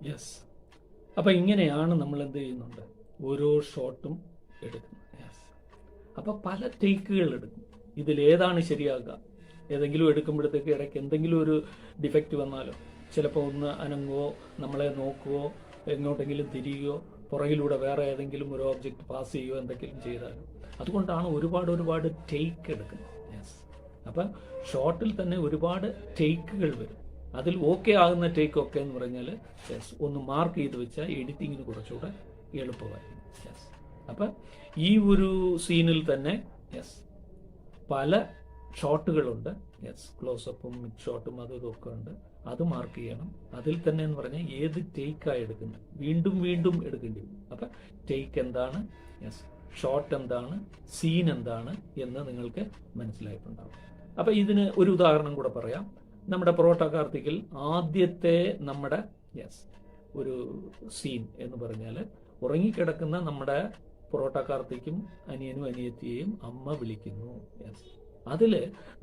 Yes. അപ്പം ഇങ്ങനെയാണ് നമ്മൾ എന്ത് ചെയ്യുന്നുണ്ട്, ഓരോ ഷോട്ടും എടുക്കുന്നത്. യെസ്. അപ്പം പല ടേക്കുകൾ എടുക്കും. ഇതിലേതാണ് ശരിയാക്കുക? ഏതെങ്കിലും എടുക്കുമ്പോഴത്തേക്ക് ഇടയ്ക്ക് എന്തെങ്കിലും ഒരു ഡിഫക്റ്റ് വന്നാലോ, ചിലപ്പോൾ ഒന്ന് അനങ്ങുവോ, നമ്മളെ നോക്കുവോ, എങ്ങോട്ടെങ്കിലും തിരിയുകയോ, പുറകിലൂടെ വേറെ ഏതെങ്കിലും ഒരു ഓബ്ജക്റ്റ് പാസ് ചെയ്യുകയോ എന്തെങ്കിലും ചെയ്താലും. അതുകൊണ്ടാണ് ഒരുപാട് ടേക്ക് എടുക്കുന്നത്. യെസ്. അപ്പം ഷോർട്ടിൽ തന്നെ ഒരുപാട് ടേക്കുകൾ വരും. അതിൽ ഓക്കെ ആകുന്ന ടേക്ക് ഒക്കെ എന്ന് പറഞ്ഞാൽ യെസ് ഒന്ന് മാർക്ക് ചെയ്ത് വെച്ചാൽ എഡിറ്റിങ്ങിന് കുറച്ചുകൂടെ എളുപ്പമായിരിക്കും. യെസ്. അപ്പം ഈ ഒരു സീനിൽ തന്നെ യെസ് പല ഷോട്ടുകളുണ്ട്. യെസ്. ക്ലോസപ്പും മിഡ് ഷോട്ടും അതും ഇതൊക്കെ ഉണ്ട്. അത് മാർക്ക് ചെയ്യണം. അതിൽ തന്നെ എന്ന് പറഞ്ഞാൽ ഏത് ടേക്കായി എടുക്കുന്നത്, വീണ്ടും എടുക്കേണ്ടി വരും. അപ്പം ടേക്ക് എന്താണ്, യെസ് ഷോട്ട് എന്താണ്, സീൻ എന്താണ് എന്ന് നിങ്ങൾക്ക് മനസ്സിലായിട്ടുണ്ടാവും. അപ്പം ഇതിന് ഒരു ഉദാഹരണം കൂടെ പറയാം. നമ്മുടെ പൊറോട്ട കാർത്തിക്കിൽ ആദ്യത്തെ നമ്മുടെ യെസ് ഒരു സീൻ എന്ന് പറഞ്ഞാൽ ഉറങ്ങിക്കിടക്കുന്ന നമ്മുടെ പൊറോട്ട കാർത്തിക്കും അനിയനും അനിയത്തിയെയും അമ്മ വിളിക്കുന്നു. യെസ്. അതിൽ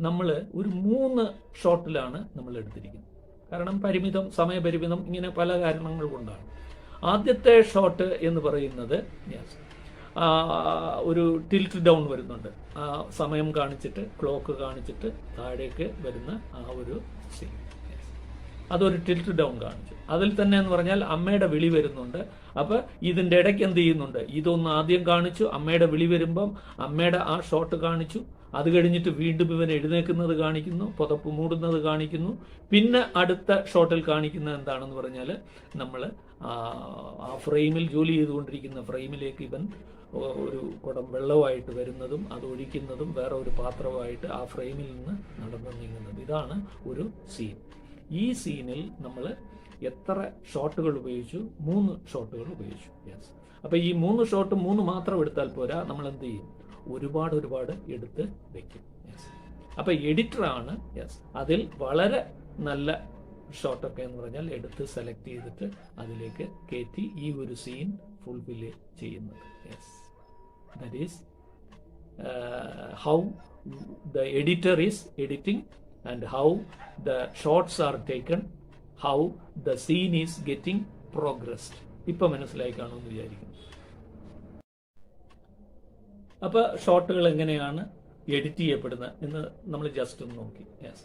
നമ്മൾ ഒരു 3 ഷോട്ടിലാണ് നമ്മൾ എടുത്തിരിക്കുന്നത്. കാരണം സമയപരിമിതം ഇങ്ങനെ പല കാരണങ്ങൾ കൊണ്ടാണ്. ആദ്യത്തെ ഷോട്ട് എന്ന് പറയുന്നത് യെസ് ഒരു ടിൽറ്റ് ഡൗൺ വരുന്നുണ്ട്. സമയം കാണിച്ചിട്ട് ക്ലോക്ക് കാണിച്ചിട്ട് താഴേക്ക് വരുന്ന ആ ഒരു സീൻ. അതൊരു ടിൽറ്റ് ഡൗൺ കാണിച്ചു. അതിൽ തന്നെ എന്ന് പറഞ്ഞാൽ അമ്മയുടെ വിളി വരുന്നുണ്ട്. അപ്പം ഇതിൻ്റെ ഇടയ്ക്ക് എന്ത് ചെയ്യുന്നുണ്ട്, ഇതൊന്ന് ആദ്യം കാണിച്ചു, അമ്മയുടെ വിളി വരുമ്പം അമ്മയുടെ ആ ഷോട്ട് കാണിച്ചു. അത് കഴിഞ്ഞിട്ട് വീണ്ടും ഇവൻ എഴുന്നേൽക്കുന്നത് കാണിക്കുന്നു, പുതപ്പ് മൂടുന്നത് കാണിക്കുന്നു. പിന്നെ അടുത്ത ഷോട്ടിൽ കാണിക്കുന്നത് എന്താണെന്ന് പറഞ്ഞാൽ നമ്മൾ ആ ഫ്രെയിമിൽ ജോലി ചെയ്തുകൊണ്ടിരിക്കുന്ന ഫ്രെയിമിലേക്ക് ഇവൻ ഒരു കുടം വെള്ളമായിട്ട് വരുന്നതും അത് ഒഴിക്കുന്നതും വേറെ ഒരു പാത്രമായിട്ട് ആ ഫ്രെയിമിൽ നിന്ന് നടന്നു നീങ്ങുന്നത്. ഇതാണ് ഒരു സീൻ. ഈ സീനിൽ നമ്മൾ എത്ര ഷോട്ടുകൾ ഉപയോഗിച്ചു? 3 ഷോട്ടുകൾ ഉപയോഗിച്ചു. യെസ്. അപ്പം ഈ 3 ഷോട്ട് 3 മാത്രം എടുത്താൽ പോരാ, നമ്മൾ എന്ത് ചെയ്യും, ഒരുപാട് എടുത്ത് വയ്ക്കും. യെസ്. അപ്പം എഡിറ്ററാണ് യെസ് അതിൽ വളരെ നല്ല ഷോട്ടൊക്കെ എന്ന് പറഞ്ഞാൽ എടുത്ത് സെലക്ട് ചെയ്തിട്ട് അതിലേക്ക് കയറ്റി ഈ ഒരു സീൻ ഫുൾഫില്ല് ചെയ്യുന്നത്. Yes. That is how the editor is editing and how the shots are taken, how the scene is getting progressed. ഇപ്പം മനസ്സിലായി കാണുമെന്ന് വിചാരിക്കുന്നു. അപ്പോൾ ഷോട്ടുകൾ എങ്ങനെയാണ് എഡിറ്റ് ചെയ്യപ്പെടുന്നത് എന്ന് നമ്മൾ ജസ്റ്റ് ഒന്ന് നോക്കി. യെസ്.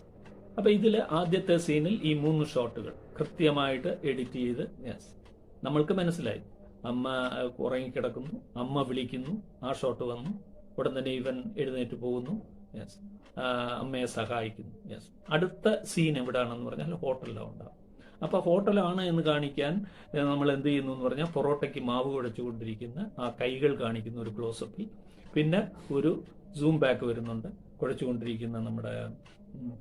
അപ്പോൾ ഇതിൽ ആദ്യത്തെ സീനിൽ ഈ 3 ഷോട്ടുകൾ കൃത്യമായിട്ട് എഡിറ്റ് ചെയ്ത് യെസ് നമ്മൾക്ക് മനസ്സിലായി. അമ്മ ഉറങ്ങിക്കിടക്കുന്നു, അമ്മ വിളിക്കുന്നു, ആ ഷോട്ട് വന്നു, ഉടൻ തന്നെ ഇവൻ എഴുന്നേറ്റ് പോകുന്നു. യെസ്. അമ്മയെ സഹായിക്കുന്നു. യെസ്. അടുത്ത സീൻ എവിടെയാണെന്ന് പറഞ്ഞാൽ ഹോട്ടലിലാണ് ഉണ്ടാകും. അപ്പോൾ ഹോട്ടലാണ് എന്ന് കാണിക്കാൻ നമ്മൾ എന്ത് ചെയ്യുന്നു എന്ന് പറഞ്ഞാൽ പൊറോട്ടയ്ക്ക് മാവ് കുഴച്ചുകൊണ്ടിരിക്കുന്ന ആ കൈകൾ കാണിക്കുന്ന ഒരു ക്ലോസപ്പിൽ, പിന്നെ ഒരു സൂം ബാക്ക് വരുന്നുണ്ട്, കുഴച്ചുകൊണ്ടിരിക്കുന്ന നമ്മുടെ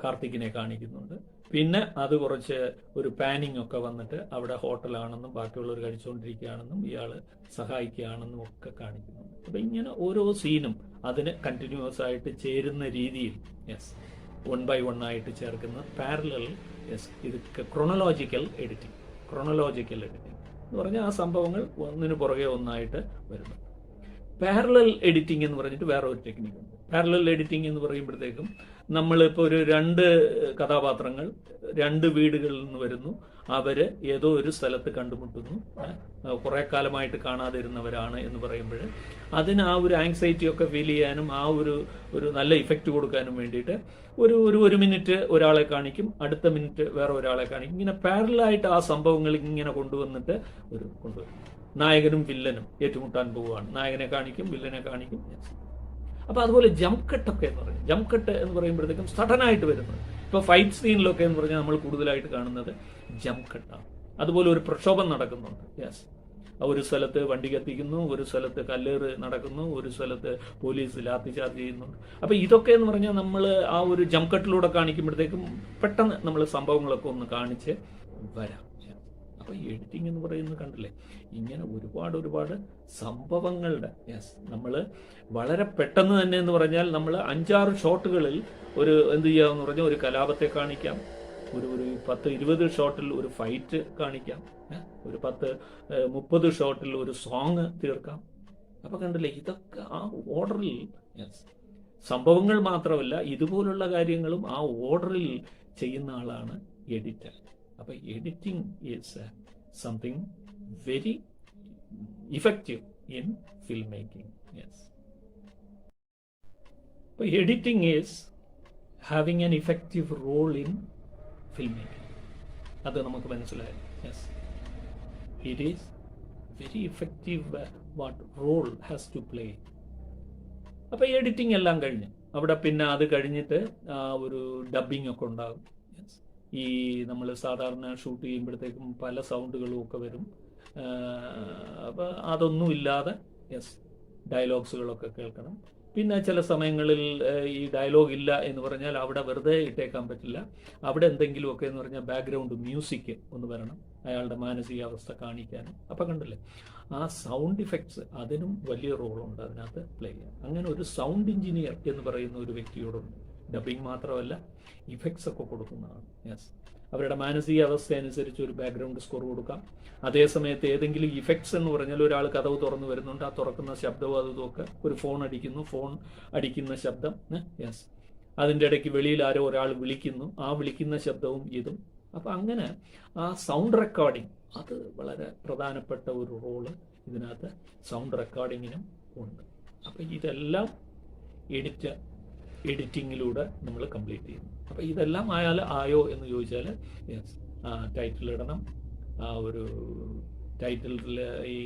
കാർത്തിക്കിനെ കാണിക്കുന്നുണ്ട്. പിന്നെ അത് കുറച്ച് ഒരു പാനിങ് ഒക്കെ വന്നിട്ട് അവിടെ ഹോട്ടലാണെന്നും ബാക്കിയുള്ളവർ കഴിച്ചുകൊണ്ടിരിക്കുകയാണെന്നും ഇയാൾ സഹായിക്കുകയാണെന്നും ഒക്കെ കാണിക്കുന്നുണ്ട്. അപ്പം ഇങ്ങനെ ഓരോ സീനും അതിന് കണ്ടിന്യൂസ് ആയിട്ട് ചേരുന്ന രീതിയിൽ യെസ് 1 by 1 ആയിട്ട് ചേർക്കുന്ന പാരലൽ യെസ് ഇത് ക്രോണോളജിക്കൽ എഡിറ്റിംഗ്. ക്രോണോളജിക്കൽ എഡിറ്റിംഗ് എന്ന് പറഞ്ഞാൽ ആ സംഭവങ്ങൾ ഒന്നിനു പുറകെ ഒന്നായിട്ട് വരുന്നു. പാരലൽ എഡിറ്റിംഗ് എന്ന് പറഞ്ഞിട്ട് വേറെ ഒരു ടെക്നിക്കുണ്ട്. പാരലൽ എഡിറ്റിംഗ് എന്ന് പറയുമ്പോഴത്തേക്കും നമ്മളിപ്പോൾ ഒരു 2 കഥാപാത്രങ്ങൾ 2 വീടുകളിൽ നിന്ന് വരുന്നു. അവർ ഏതോ ഒരു സ്ഥലത്ത് കണ്ടുമുട്ടുന്നു, കുറേ കാലമായിട്ട് കാണാതിരുന്നവരാണ് എന്ന് പറയുമ്പോൾ അതിന് ആ ഒരു ആങ്സൈറ്റി ഒക്കെ ഫീൽ ചെയ്യാനും ആ ഒരു നല്ല ഇഫക്റ്റ് കൊടുക്കാനും വേണ്ടിയിട്ട് ഒരു മിനിറ്റ് ഒരാളെ കാണിക്കും, അടുത്ത മിനിറ്റ് വേറെ ഒരാളെ കാണിക്കും. ഇങ്ങനെ പാരലായിട്ട് ആ സംഭവങ്ങൾ ഇങ്ങനെ കൊണ്ടുവന്നിട്ട് കൊണ്ടുവരും. നായകനും വില്ലനും ഏറ്റുമുട്ടാൻ പോവുകയാണ്, നായകനെ കാണിക്കും, വില്ലനെ കാണിക്കും. അപ്പോൾ അതുപോലെ ജംപ് കട്ടൊക്കെ എന്ന് പറയും. ജംപ് കട്ട് എന്ന് പറയുമ്പോഴത്തേക്കും സഡനായിട്ട് വരുന്നത്. ഇപ്പോൾ ഫൈറ്റ് സീനിലൊക്കെ എന്ന് പറഞ്ഞാൽ നമ്മൾ കൂടുതലായിട്ട് കാണുന്നത് ജംപ് കട്ടാണ്. അതുപോലെ ഒരു പ്രക്ഷോഭം നടക്കുന്നുണ്ട്. യെസ്. ഒരു സ്ഥലത്ത് വണ്ടി കത്തിക്കുന്നു, ഒരു സ്ഥലത്ത് കല്ലേറ് നടക്കുന്നു, ഒരു സ്ഥലത്ത് പോലീസ് ലാത്തി ചാർജ് ചെയ്യുന്നുണ്ട്. അപ്പോൾ ഇതൊക്കെ എന്ന് പറഞ്ഞാൽ നമ്മൾ ആ ഒരു ജംപ് കട്ടിലൂടെ കാണിക്കുമ്പോഴത്തേക്കും പെട്ടെന്ന് നമ്മൾ സംഭവങ്ങളൊക്കെ ഒന്ന് കാണിച്ച് വരാം. അപ്പോൾ എഡിറ്റിംഗ് എന്ന് പറയുന്നത് കണ്ടില്ലേ, ഇങ്ങനെ ഒരുപാട് സംഭവങ്ങളുടെ യെസ് നമ്മൾ വളരെ പെട്ടെന്ന് തന്നെ എന്ന് പറഞ്ഞാൽ നമ്മൾ 5-6 ഷോട്ടുകളിൽ എന്ത് ചെയ്യാമെന്ന് പറഞ്ഞാൽ ഒരു കലാപത്തെ കാണിക്കാം, ഒരു 10-20 ഷോട്ടിൽ ഒരു ഫൈറ്റ് കാണിക്കാം, ഒരു 10-30 ഷോട്ടിൽ ഒരു സോങ് തീർക്കാം. അപ്പോൾ കണ്ടില്ലേ, ഇതൊക്കെ ആ ഓർഡറിൽ യെസ് സംഭവങ്ങൾ മാത്രമല്ല ഇതുപോലുള്ള കാര്യങ്ങളും ആ ഓർഡറിൽ ചെയ്യുന്ന ആളാണ് എഡിറ്റർ. അപ്പോൾ editing is something very effective in filmmaking. Yes. But editing is having an effective role in filmmaking. അത് നമുക്ക് മനസ്സിലായി. Yes, it is very effective what role has to play. അപ്പോൾ എഡിറ്റിംഗ് എല്ലാം കഴിഞ്ഞ് അവിടെ പിന്നെ അത് കഴിഞ്ഞിട്ട് ഒരു ഡബ്ബിംഗ് ഒക്കെ ഉണ്ടാകും. യെസ്, ഈ നമ്മൾ സാധാരണ ഷൂട്ട് ചെയ്യുമ്പോഴത്തേക്കും പല സൗണ്ടുകളും ഒക്കെ വരും. അപ്പോൾ അതൊന്നും ഇല്ലാതെ യെസ് ഡയലോഗ്സുകളൊക്കെ കേൾക്കണം. പിന്നെ ചില സമയങ്ങളിൽ ഈ ഡയലോഗ് ഇല്ല എന്ന് പറഞ്ഞാൽ അവിടെ വെറുതെ ഇട്ടേക്കാൻ പറ്റില്ല. അവിടെ എന്തെങ്കിലുമൊക്കെ എന്ന് പറഞ്ഞാൽ ബാക്ക്ഗ്രൗണ്ട് മ്യൂസിക് ഒന്ന് വരണം, അയാളുടെ മാനസികാവസ്ഥ കാണിക്കാൻ. അപ്പം കണ്ടില്ലേ, ആ സൗണ്ട് ഇഫക്ട്സ് അതിനും വലിയ റോളുണ്ട് അതിനകത്ത് പ്ലേ ചെയ്യാൻ. അങ്ങനെ ഒരു സൗണ്ട് എഞ്ചിനീയർ എന്ന് പറയുന്ന ഒരു വ്യക്തിയോടുണ്ട്. ഡബിങ് മാത്രമല്ല, ഇഫക്ട്സ് ഒക്കെ കൊടുക്കുന്നതാണ്. യെസ്, അവരുടെ മാനസികാവസ്ഥ അനുസരിച്ച് ഒരു ബാക്ക്ഗ്രൗണ്ട് സ്കോർ കൊടുക്കാം. അതേസമയത്ത് ഏതെങ്കിലും ഇഫക്ട്സ് എന്ന് പറഞ്ഞാൽ ഒരാൾ കതവ് തുറന്നു വരുന്നുണ്ട്, ആ തുറക്കുന്ന ശബ്ദവും അതുമൊക്കെ, ഒരു ഫോൺ അടിക്കുന്ന ശബ്ദം. യെസ്, അതിൻ്റെ ഇടയ്ക്ക് വെളിയിൽ ആരോ ഒരാൾ വിളിക്കുന്നു, ആ വിളിക്കുന്ന ശബ്ദവും ഇതും. അപ്പം അങ്ങനെ ആ സൗണ്ട് റെക്കോർഡിങ് അത് വളരെ പ്രധാനപ്പെട്ട ഒരു റോള് ഇതിനകത്ത് സൗണ്ട് റെക്കോർഡിങ്ങിനും ഉണ്ട്. അപ്പം ഇതെല്ലാം എഡിറ്റിങ്ങിലൂടെ നമ്മൾ കംപ്ലീറ്റ് ചെയ്യുന്നു. അപ്പം ഇതെല്ലാം ആയോ എന്ന് ചോദിച്ചാൽ യെസ്, ടൈറ്റിൽ ഇടണം, ആ ഒരു ടൈറ്റിലിൽ ഈ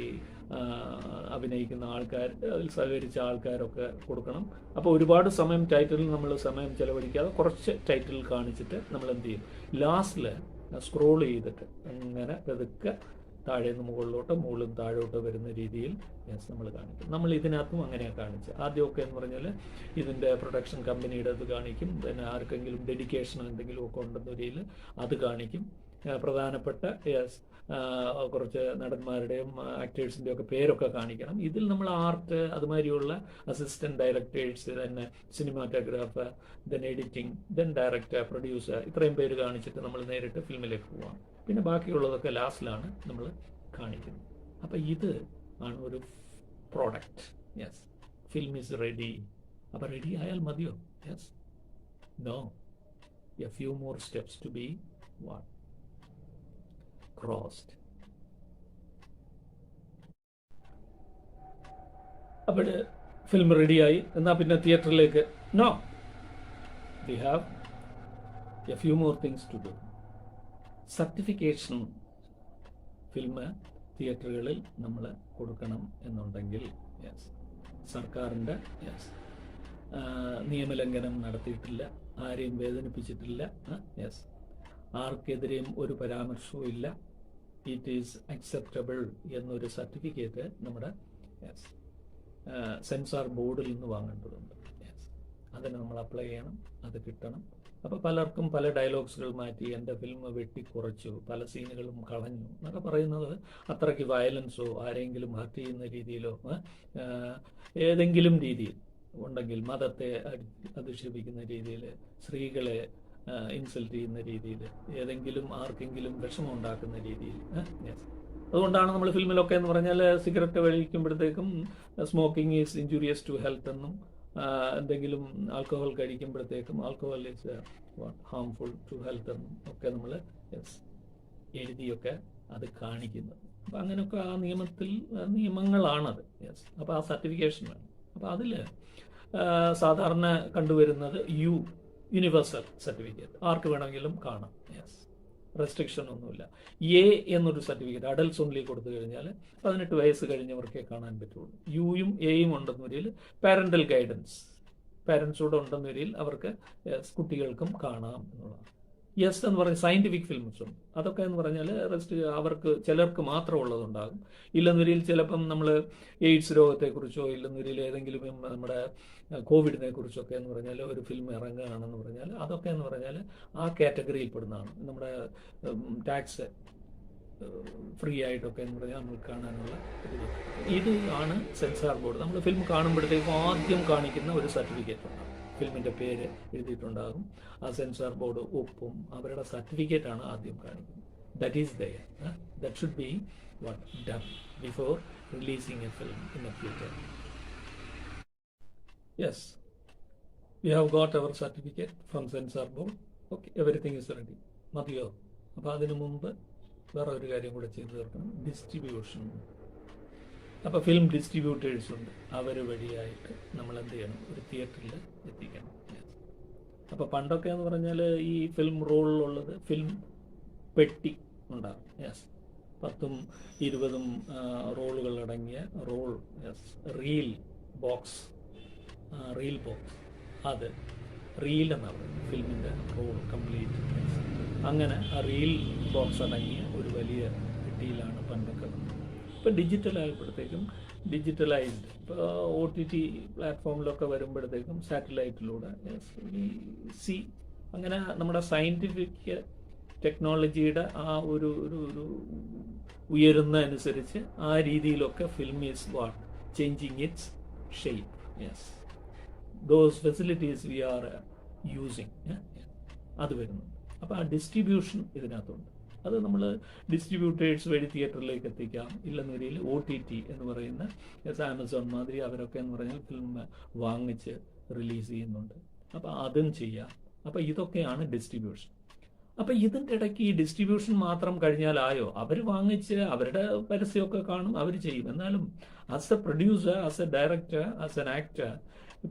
അഭിനയിക്കുന്ന ആൾക്കാർ, അതിൽ സഹകരിച്ച ആൾക്കാരൊക്കെ കൊടുക്കണം. അപ്പോൾ ഒരുപാട് ടൈറ്റിലിൽ നമ്മൾ സമയം ചിലവഴിക്കാതെ കുറച്ച് ടൈറ്റിൽ കാണിച്ചിട്ട് നമ്മൾ എന്ത് ചെയ്യും, ലാസ്റ്റിൽ സ്ക്രോൾ ചെയ്തിട്ട് അങ്ങനെ പതുക്കെ താഴേന്ന് മുകളിലോട്ട് മുകളിൽ താഴോട്ട് വരുന്ന രീതിയിൽ യെസ് നമ്മൾ കാണിക്കും. നമ്മൾ ഇതിനകത്തും അങ്ങനെയാണ് കാണിച്ചത്. ആദ്യമൊക്കെ എന്ന് പറഞ്ഞാൽ ഇതിൻ്റെ പ്രൊഡക്ഷൻ കമ്പനിയുടെ അത് കാണിക്കും, പിന്നെ ആർക്കെങ്കിലും ഡെഡിക്കേഷനോ എന്തെങ്കിലും ഒക്കെ ഉണ്ടെന്നൊരിയിൽ അത് കാണിക്കും. പ്രധാനപ്പെട്ട യെസ് കുറച്ച് നടന്മാരുടെയും ആക്ടേഴ്സിൻ്റെയും ഒക്കെ പേരൊക്കെ കാണിക്കണം. ഇതിൽ നമ്മൾ ആർട്ട്, അതുമാതിരിയുള്ള അസിസ്റ്റൻറ്റ് ഡയറക്ടേഴ്സ്, തന്നെ cinematographer, then editing, then director, producer, ഇത്രയും പേര് കാണിച്ചിട്ട് നമ്മൾ നേരിട്ട് ഫിലിമിലേക്ക് പോവാം. പിന്നെ ബാക്കിയുള്ളതൊക്കെ ലാസ്റ്റിലാണ് നമ്മൾ കാണിക്കുന്നത്. അപ്പം ഇത് ആണ് ഒരു product. Yes, film is ready. അപ്പം റെഡി ആയാൽ മതിയോ? Yes, no, a few more steps to be what crossed. അപ്പോൾ ഫിലിം റെഡിയായി, എന്നാൽ പിന്നെ തിയേറ്ററിലേക്ക് no, we have a few more things to do. Certification film തിയേറ്ററുകളിൽ നമ്മൾ കൊടുക്കണം എന്നുണ്ടെങ്കിൽ യെസ്, സർക്കാരിൻ്റെ യെസ് നിയമലംഘനം നടത്തിയിട്ടില്ല, ആരെയും വേദനിപ്പിച്ചിട്ടില്ല, യെസ് ആർക്കെതിരെയും ഒരു പരാമർശവും ഇല്ല, ഇറ്റ് ഈസ് അക്സെപ്റ്റബിൾ എന്നൊരു സർട്ടിഫിക്കറ്റ് നമ്മുടെ യെസ് സെൻസാർ ബോർഡിൽ നിന്ന് വാങ്ങേണ്ടതുണ്ട്. യെസ്, അതിന് നമ്മൾ അപ്ലൈ ചെയ്യണം, അത് കിട്ടണം. അപ്പോൾ പലർക്കും പല ഡയലോഗ്സുകൾ മാറ്റി, എൻ്റെ ഫിലിം വെട്ടിക്കുറച്ചു, പല സീനുകളും കളഞ്ഞു എന്നൊക്കെ പറയുന്നത് അത്രയ്ക്ക് വയലൻസോ ആരെങ്കിലും ഹർട്ട് ചെയ്യുന്ന രീതിയിലോ ഏതെങ്കിലും രീതിയിൽ ഉണ്ടെങ്കിൽ, മതത്തെ അധിക്ഷേപിക്കുന്ന രീതിയിൽ, സ്ത്രീകളെ ഇൻസൾട്ട് ചെയ്യുന്ന രീതിയിൽ, ഏതെങ്കിലും ആർക്കെങ്കിലും വിഷമം ഉണ്ടാക്കുന്ന രീതിയിൽ. അതുകൊണ്ടാണ് നമ്മൾ ഫിലിമിലൊക്കെ എന്ന് പറഞ്ഞാൽ സിഗരറ്റ് വലിക്കുമ്പോഴത്തേക്കും smoking is injurious to health എന്നും, എന്തെങ്കിലും ആൽക്കഹോൾ കഴിക്കുമ്പോഴത്തേക്കും alcohol is harmful to health എന്നും ഒക്കെ നമ്മൾ എഴുതിയൊക്കെ അത് കാണിക്കുന്നത്. അപ്പം അങ്ങനെയൊക്കെ ആ നിയമങ്ങളാണത്. യെസ്, അപ്പോൾ ആ സർട്ടിഫിക്കേഷൻ വേണം. അപ്പോൾ അതിൽ സാധാരണ കണ്ടുവരുന്നത് യൂണിവേഴ്സൽ സർട്ടിഫിക്കറ്റ്, ആർക്ക് വേണമെങ്കിലും കാണാം. യെസ്, റെസ്ട്രിക്ഷൻ ഒന്നുമില്ല. എന്നൊരു സർട്ടിഫിക്കറ്റ് അഡൽട്സ് ഓൺലി കൊടുത്തു കഴിഞ്ഞാൽ 18 വയസ്സ് കഴിഞ്ഞവർക്കേ കാണാൻ പറ്റുള്ളൂ. യും എയും ഉണ്ടെന്ന വരിയിൽ പാരൻ്റൽ ഗൈഡൻസ്, പാരൻസോടെ ഉണ്ടെന്ന വരിയിൽ അവർക്ക് കുട്ടികൾക്കും കാണാം എന്നുള്ളതാണ്. യെസ് എന്ന് പറഞ്ഞ സയൻറ്റിഫിക് ഫിലിംസും അതൊക്കെ എന്ന് പറഞ്ഞാൽ അവർക്ക് ചിലർക്ക് മാത്രം ഉള്ളതുണ്ടാകും. ഇല്ലെന്നൊരിയിൽ ചിലപ്പം നമ്മൾ എയ്ഡ്സ് രോഗത്തെക്കുറിച്ചോ ഇല്ലെന്നൊരിയിൽ ഏതെങ്കിലും നമ്മുടെ കോവിഡിനെ കുറിച്ചൊക്കെ എന്ന് പറഞ്ഞാൽ ഒരു ഫിലിം ഇറങ്ങുകയാണെന്ന് പറഞ്ഞാൽ അതൊക്കെ എന്ന് പറഞ്ഞാൽ ആ കാറ്റഗറിയിൽ പെടുന്നതാണ്. നമ്മുടെ ടാക്സ് ഫ്രീ ആയിട്ടൊക്കെ എന്ന് പറഞ്ഞാൽ നമ്മൾ കാണാനുള്ള ഇത് ആണ് സെൻസാർ ബോർഡ്. നമ്മൾ ഫിലിം കാണുമ്പോഴത്തേക്കും ആദ്യം കാണിക്കുന്ന ഒരു സർട്ടിഫിക്കറ്റ് ഉണ്ടാകും, ഫിലിമിൻ്റെ പേര് എഴുതിയിട്ടുണ്ടാകും, ആ സെൻസാർ ബോർഡ് ഒപ്പും അവരുടെ സർട്ടിഫിക്കറ്റാണ് ആദ്യം കാണിക്കുന്നത്. That is there, that should be what done before releasing a film in a theatre. Yes, we have got our certificate from censor board. Okay, everything is ready. മതിയോ? അപ്പോൾ അതിനു മുമ്പ് വേറെ ഒരു കാര്യം കൂടെ ചെയ്തു തീർക്കണം, ഡിസ്ട്രിബ്യൂഷൻ. അപ്പോൾ ഫിലിം ഡിസ്ട്രിബ്യൂട്ടേഴ്സ് ഉണ്ട്, അവർ വഴിയായിട്ട് നമ്മൾ എന്ത് ചെയ്യണം, ഒരു തിയേറ്ററിൽ എത്തിക്കണം. അപ്പോൾ പണ്ടൊക്കെ എന്ന് പറഞ്ഞാൽ ഈ ഫിലിം റോളിലുള്ളത് ഫിലിം പെട്ടി ഉണ്ടാകും. യെസ്, 10ഉം 20ഉം റോളുകളടങ്ങിയ റോൾ, യെസ്, റീൽ ബോക്സ്, അത് റീൽ എന്നാണ് പറയുന്നത്, ഫിലിമിൻ്റെ റോൾ കംപ്ലീറ്റ്. അങ്ങനെ ആ റീൽ ബോക്സ് അടങ്ങിയ ഒരു വലിയ പെട്ടിയിലാണ് പണ്ടൊക്കെ വന്നത്. ഇപ്പോൾ ഡിജിറ്റലായപ്പോഴത്തേക്കും ഡിജിറ്റലൈസ്ഡ്, ഇപ്പോൾ OTT പ്ലാറ്റ്ഫോമിലൊക്കെ വരുമ്പോഴത്തേക്കും സാറ്റലൈറ്റിലൂടെ സി, അങ്ങനെ നമ്മുടെ സയൻറ്റിഫിക് ടെക്നോളജിയുടെ ആ ഒരു ഉയരുന്ന അനുസരിച്ച് ആ രീതിയിലൊക്കെ film is what changing its shape. Yes, those facilities we are using, അത് വരുന്നു. അപ്പോൾ ആ ഡിസ്ട്രിബ്യൂഷൻ ഇതിനകത്തുണ്ട്. അത് നമ്മൾ ഡിസ്ട്രിബ്യൂട്ടേഴ്സ് വഴി തിയേറ്ററിലേക്ക് എത്തിക്കാം. ഇല്ലെന്ന രീതിയിൽ OTT എന്ന് പറയുന്ന ആമസോൺ മാതിരി അവരൊക്കെ എന്ന് പറഞ്ഞാൽ ഫിലിം വാങ്ങിച്ച് റിലീസ് ചെയ്യുന്നുണ്ട്. അപ്പോൾ അതും ചെയ്യാം. അപ്പോൾ ഇതൊക്കെയാണ് ഡിസ്ട്രിബ്യൂഷൻ. അപ്പോൾ ഇതിൻ്റെ ഇടയ്ക്ക് ഈ ഡിസ്ട്രിബ്യൂഷൻ മാത്രം കഴിഞ്ഞാലായോ? അവർ വാങ്ങിച്ച് അവരുടെ പരസ്യമൊക്കെ കാണും, അവർ ചെയ്യും. എന്നാലും as A producer, as A director, as an actor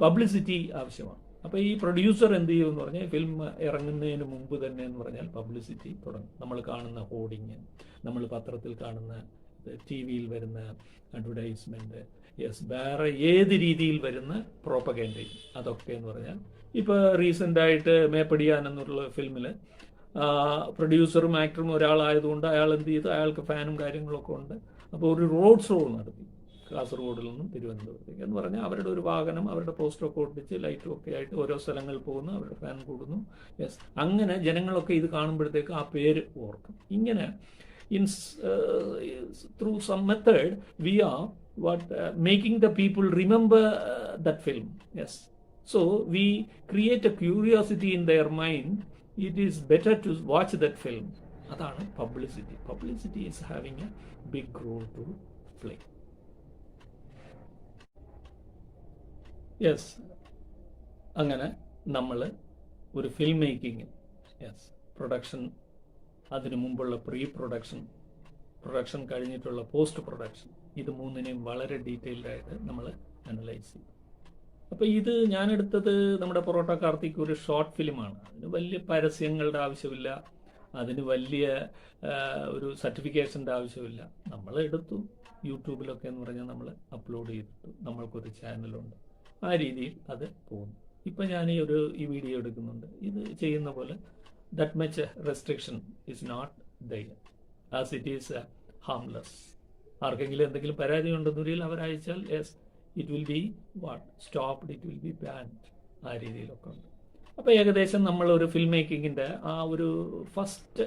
publicity ആവശ്യമാണ്. അപ്പോൾ ഈ പ്രൊഡ്യൂസർ എന്ത് ചെയ്യുമെന്ന് പറഞ്ഞാൽ ഫിലിം ഇറങ്ങുന്നതിന് മുമ്പ് തന്നെ എന്ന് പറഞ്ഞാൽ പബ്ലിസിറ്റി തുടങ്ങും. നമ്മൾ കാണുന്ന ഹോർഡിങ്, നമ്മൾ പത്രത്തിൽ കാണുന്ന, TV-യിൽ വരുന്ന അഡ്വർടൈസ്മെൻറ്റ്, യെസ്, വേറെ ഏത് രീതിയിൽ വരുന്ന പ്രോപ്പഗൻഡയും, അതൊക്കെ എന്ന് പറഞ്ഞാൽ ഇപ്പോൾ റീസെൻ്റായിട്ട് മേപ്പടിയാൻ എന്നുള്ള ഫിലിമിൽ പ്രൊഡ്യൂസറും ആക്ടറും ഒരാളായതുകൊണ്ട് അയാൾ എന്ത് ചെയ്തു, അയാൾക്ക് ഫാനും കാര്യങ്ങളൊക്കെ ഉണ്ട്. അപ്പോൾ ഒരു റോഡ് ഷോ നടത്തി കാസർഗോഡിൽ നിന്നും തിരുവനന്തപുരത്തേക്ക് എന്ന് പറഞ്ഞാൽ അവരുടെ ഒരു വാഹനം, അവരുടെ പോസ്റ്ററൊക്കെ ഒട്ടിച്ച് ലൈറ്റും ഒക്കെ ആയിട്ട് ഓരോ സ്ഥലങ്ങളിൽ പോകുന്നു, അവരുടെ ഫാൻ കൂടുന്നു. യെസ്, അങ്ങനെ ജനങ്ങളൊക്കെ ഇത് കാണുമ്പോഴത്തേക്ക് ആ പേര് ഓർക്കും. ഇങ്ങനെ through some method we are making the people remember that film. Yes, so we create a curiosity in their mind. It is better to watch that film. അതാണ് publicity is having a big role to play. Yes, അങ്ങനെ നമ്മൾ ഒരു film making, yes, production, അതിനു മുമ്പുള്ള production കഴിഞ്ഞിട്ടുള്ള post production, ഇത് മൂന്നിനെയും വളരെ ഡീറ്റെയിൽഡായിട്ട് നമ്മൾ അനലൈസ് ചെയ്യും. അപ്പോൾ ഇത് ഞാനെടുത്തത് നമ്മുടെ പൊറോട്ട കാർത്തിക് ഒരു ഷോർട്ട് ഫിലിമാണ്. അതിന് വലിയ പരസ്യങ്ങളുടെ ആവശ്യമില്ല, അതിന് വലിയ ഒരു സർട്ടിഫിക്കേഷൻ്റെ ആവശ്യമില്ല. നമ്മൾ എടുത്തു, യൂട്യൂബിലൊക്കെ എന്ന് പറഞ്ഞാൽ നമ്മൾ അപ്ലോഡ് ചെയ്തിട്ടു, നമ്മൾക്കൊരു ചാനലുണ്ട്, ആ രീതിയിൽ അത് പോകുന്നു. ഇപ്പം ഞാൻ ഈ വീഡിയോ എടുക്കുന്നുണ്ട്, ഇത് ചെയ്യുന്ന പോലെ that much restriction is not there, as it is harmless. ആർക്കെങ്കിലും എന്തെങ്കിലും പരാതി ഉണ്ടെന്നൊരിൽ അവരയച്ചാൽ yes, it will be stopped, it will be banned, ആ രീതിയിലൊക്കെ ഉണ്ട്. അപ്പോൾ ഏകദേശം നമ്മൾ ഒരു ഫിലിം മേക്കിങ്ങിൻ്റെ ആ ഒരു ഫസ്റ്റ്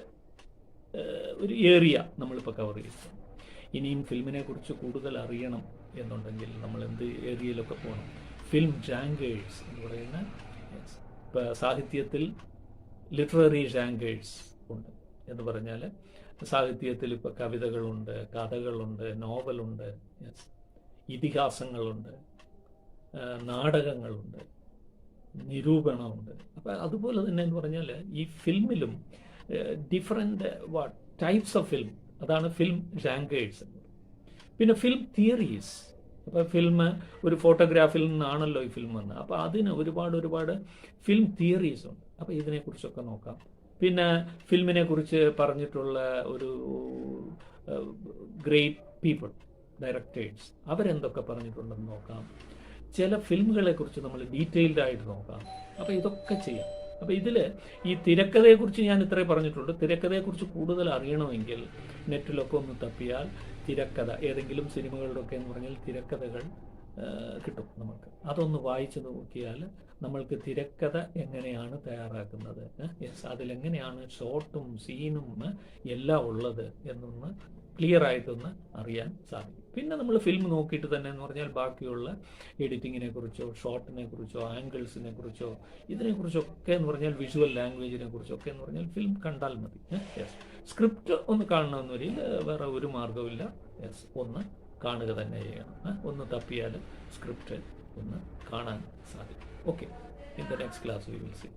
ഒരു ഏരിയ നമ്മളിപ്പോൾ കവർ ചെയ്തു. ഇനിയും ഫിലിമിനെ കുറിച്ച് കൂടുതൽ അറിയണം എന്നുണ്ടെങ്കിൽ നമ്മൾ എന്ത് ഏരിയയിലൊക്കെ പോകണം? ഫിലിം ജാങ്കേഴ്സ് എന്ന് പറയുന്ന, ഇപ്പോൾ സാഹിത്യത്തിൽ ലിറ്റററി ജാങ്കേഴ്സ് ഉണ്ട് എന്ന് പറഞ്ഞാൽ സാഹിത്യത്തിൽ ഇപ്പോൾ കവിതകളുണ്ട്, കഥകളുണ്ട്, നോവലുണ്ട്, യെസ്, ഇതിഹാസങ്ങളുണ്ട്, നാടകങ്ങളുണ്ട്, നിരൂപണമുണ്ട്. അപ്പോൾ അതുപോലെ തന്നെ എന്ന് പറഞ്ഞാൽ ഈ ഫിലിമിലും ഡിഫറെൻ്റ് ടൈപ്സ് ഓഫ് ഫിലിം, അതാണ് ഫിലിം ജാങ്കേഴ്സ്. പിന്നെ ഫിലിം തിയറീസ്, അപ്പോൾ ഫിലിം ഒരു ഫോട്ടോഗ്രാഫിൽ നിന്നാണല്ലോ ഈ ഫിലിം വന്നത്, അപ്പോൾ അതിന് ഒരുപാട് ഫിലിം തിയറീസ് ഉണ്ട്. അപ്പോൾ ഇതിനെക്കുറിച്ചൊക്കെ നോക്കാം. പിന്നെ ഫിലിമിനെ കുറിച്ച് പറഞ്ഞിട്ടുള്ള ഒരു ഗ്രേറ്റ് പീപ്പിൾ, ഡയറക്ടേഴ്സ്, അവരെന്തൊക്കെ പറഞ്ഞിട്ടുണ്ടെന്ന് നോക്കാം. ചില ഫിലിമുകളെക്കുറിച്ച് നമ്മൾ ഡീറ്റെയിൽഡ് ആയിട്ട് നോക്കാം. അപ്പോൾ ഇതൊക്കെ ചെയ്യാം. അപ്പോൾ ഇതിൽ ഈ തിരക്കഥയെക്കുറിച്ച് ഞാൻ ഇത്രയും പറഞ്ഞിട്ടുണ്ട്. തിരക്കഥയെക്കുറിച്ച് കൂടുതൽ അറിയണമെങ്കിൽ നെറ്റിലൊക്കെ ഒന്ന് തപ്പിയാൽ തിരക്കഥ, ഏതെങ്കിലും സിനിമകളുടെയൊക്കെ എന്ന് പറഞ്ഞാൽ തിരക്കഥകൾ കിട്ടും നമുക്ക്. അതൊന്ന് വായിച്ച് നോക്കിയാൽ നമ്മൾക്ക് തിരക്കഥ എങ്ങനെയാണ് തയ്യാറാക്കുന്നത്, യെസ്, അതിലെങ്ങനെയാണ് ഷോട്ടും സീനും എല്ലാം ഉള്ളത് എന്നൊന്ന് ക്ലിയർ ആയിട്ടൊന്ന് അറിയാൻ സാധിക്കും. പിന്നെ നമ്മൾ ഫിലിം നോക്കിയിട്ട് തന്നെ എന്ന് പറഞ്ഞാൽ ബാക്കിയുള്ള എഡിറ്റിങ്ങിനെ കുറിച്ചോ ഷോട്ടിനെ കുറിച്ചോ ആംഗിൾസിനെ കുറിച്ചോ ഇതിനെക്കുറിച്ചൊക്കെ എന്ന് പറഞ്ഞാൽ വിഷ്വൽ ലാംഗ്വേജിനെ കുറിച്ചൊക്കെ എന്ന് പറഞ്ഞാൽ ഫിലിം കണ്ടാൽ മതി. യെസ്, സ്ക്രിപ്റ്റ് ഒന്ന് കാണണമെന്ന് വരിയിൽ വേറെ ഒരു മാർഗ്ഗമില്ല. യെസ്, ഒന്ന് കാണുക തന്നെ ചെയ്യണം. ഒന്ന് തപ്പിയാൽ സ്ക്രിപ്റ്റ് ഒന്ന് കാണാൻ സാധിക്കും. Okay, in the next class we will see.